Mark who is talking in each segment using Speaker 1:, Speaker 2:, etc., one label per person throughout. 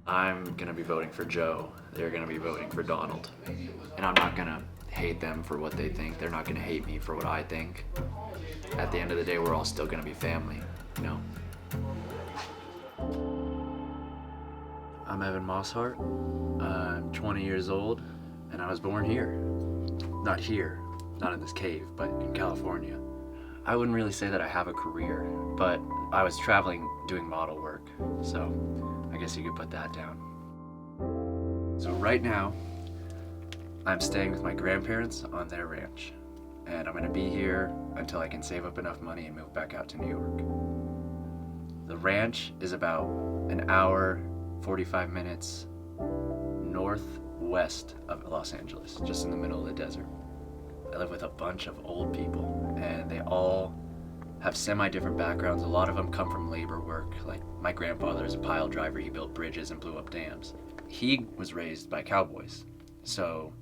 Speaker 1: I'm gonna be voting for Joe. They're gonna be voting for Donald. And I'm not gonna hate them for what they think. They're not gonna hate me for what I think. At the end of the day, we're all still gonna be family, you know? I'm Evan Mosshart. I'm 20 years old, and I was born here. Not here, not in this cave, but in California. I wouldn't really say that I have a career, but I was traveling doing model work, so I guess you could put that down. So right now, I'm staying with my grandparents on their ranch, and I'm gonna be here until I can save up enough money and move back out to New York. The ranch is about an hour, 45 minutes northwest of Los Angeles, just in the middle of the desert. I live with a bunch of old people, and they all have semi-different backgrounds. A lot of them come from labor work. Like my grandfather is a pile driver. He built bridges and blew up dams. He was raised by cowboys. So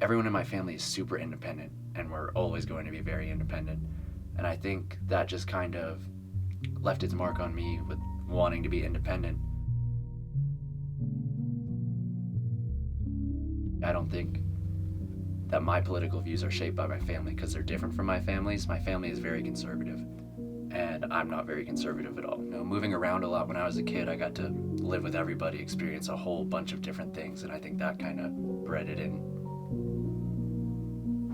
Speaker 1: everyone in my family is super independent, and we're always going to be very independent. And I think that just kind of left its mark on me with wanting to be independent. I don't think that my political views are shaped by my family because they're different from my family's. My family is very conservative, and I'm not very conservative at all. You know, moving around a lot when I was a kid, I got to live with everybody, experience a whole bunch of different things, and I think that kind of bred it in.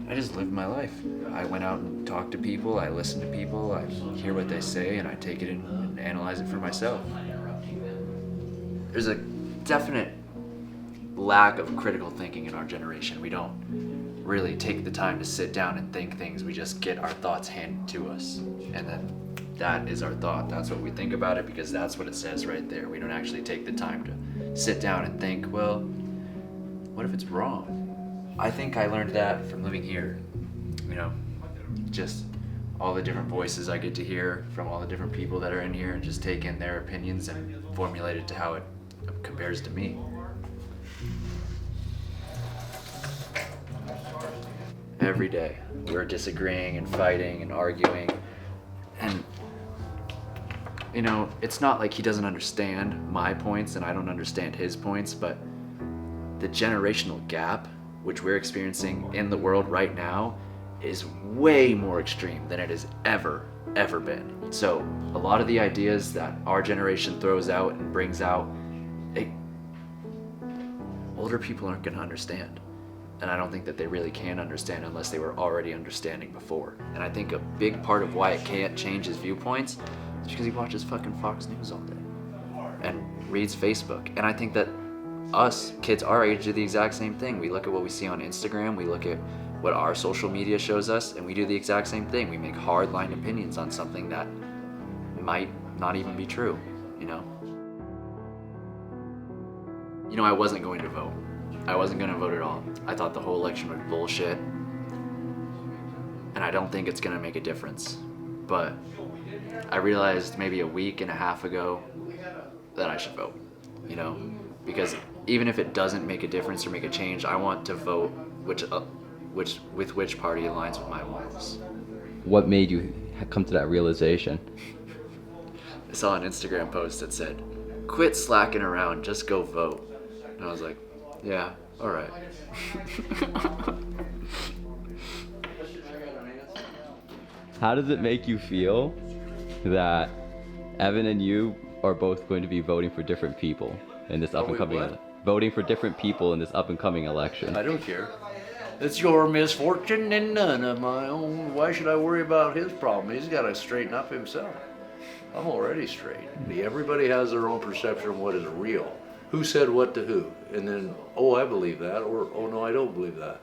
Speaker 1: I just lived my life. I went out and talked to people, I listened to people, I hear what they say, and I take it in and analyze it for myself. There's a definite lack of critical thinking in our generation. We don't really take the time to sit down and think things. We just get our thoughts handed to us, and then that is our thought. That's what we think about it because that's what it says right there. We don't actually take the time to sit down and think, well, what if it's wrong? I think I learned that from living here, you know, just all the different voices I get to hear from all the different people that are in here and just take in their opinions and formulate it to how it compares to me. Every day we're disagreeing and fighting and arguing, and you know, it's not like he doesn't understand my points and I don't understand his points, but the generational gap which we're experiencing in the world right now is way more extreme than it has ever been. So a lot of the ideas that our generation throws out and brings out, older people aren't going to understand. And I don't think that they really can understand unless they were already understanding before. And I think a big part of why it can't change his viewpoints is because he watches fucking Fox News all day and reads Facebook. And I think that us kids our age do the exact same thing. We look at what we see on Instagram, we look at what our social media shows us, and we do the exact same thing. We make hard-line opinions on something that might not even be true, you know? You know, I wasn't going to vote. I wasn't going to vote at all. I thought the whole election was bullshit, and I don't think it's going to make a difference. But I realized maybe a week and a half ago that I should vote, you know? Because even if it doesn't make a difference or make a change, I want to vote with which party aligns with my morals.
Speaker 2: What made you come to that realization?
Speaker 1: I saw an Instagram post that said, "Quit slacking around, just go vote." And I was like, yeah, all right.
Speaker 2: How does it make you feel that Evan and you are both going to be voting for different people in this up and coming voting for different people in this up and coming election?
Speaker 3: I don't care. It's your misfortune and none of my own. Why should I worry about his problem? He's got to straighten up himself. I'm already straight. Everybody has their own perception of what is real. Who said what to who? And then, oh, I believe that, or oh, no, I don't believe that.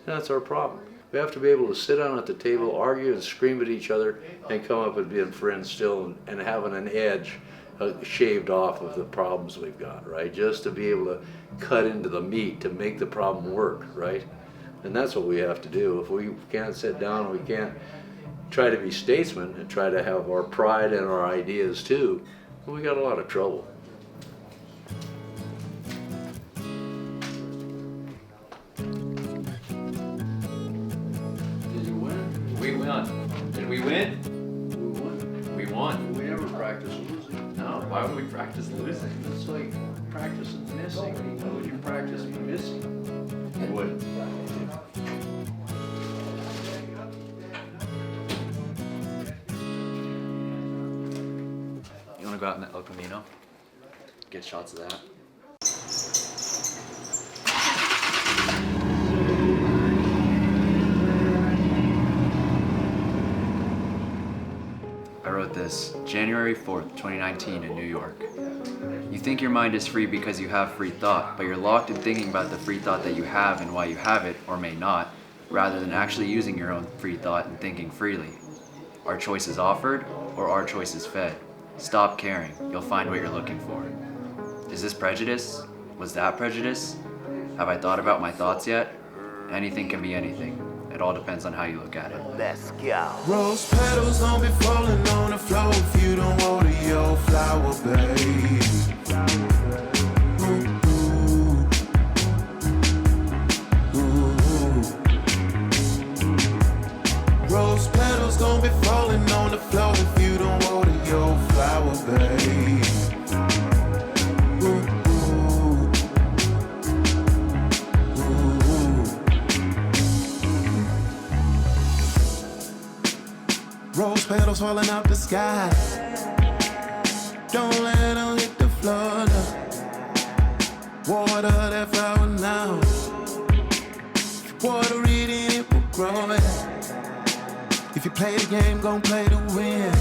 Speaker 3: And that's our problem. We have to be able to sit down at the table, argue and scream at each other, and come up with being friends still and having an edge shaved off of the problems we've got, right? Just to be able to cut into the meat to make the problem work, right? And that's what we have to do. If we can't sit down, we can't try to be statesmen and try to have our pride and our ideas too, we got a lot of trouble.
Speaker 1: Did you win? We won. Did we win?
Speaker 3: We won.
Speaker 1: We won.
Speaker 3: We never practice losing.
Speaker 1: No. Why would we practice losing?
Speaker 3: It's like practicing missing. Why would you practice missing? You wouldn't.
Speaker 1: You wanna go out in the El Camino? Get shots of that? I wrote this January 4th, 2019 in New York. You think your mind is free because you have free thought, but you're locked in thinking about the free thought that you have and why you have it, or may not, rather than actually using your own free thought and thinking freely. Are choices offered, or are choices fed? Stop caring, you'll find what you're looking for. Is this prejudice? Was that prejudice? Have I thought about my thoughts yet? Anything can be anything. It all depends on how you look at it.
Speaker 4: Let's go.
Speaker 5: Rose petals don't be falling on the floor if you don't water your flower, babe. Rose petals don't be falling on the floor if you don't water your flower, babe. Rose petals falling out the sky. Don't let them hit the floor now. Water that flower now. Water it and it will grow it. If you play the game, gon' play to win.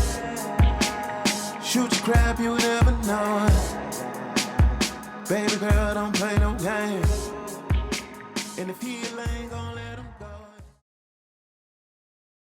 Speaker 5: Shoot your crap, you never know it. Baby girl, don't play no games. And if he ain't gon' let him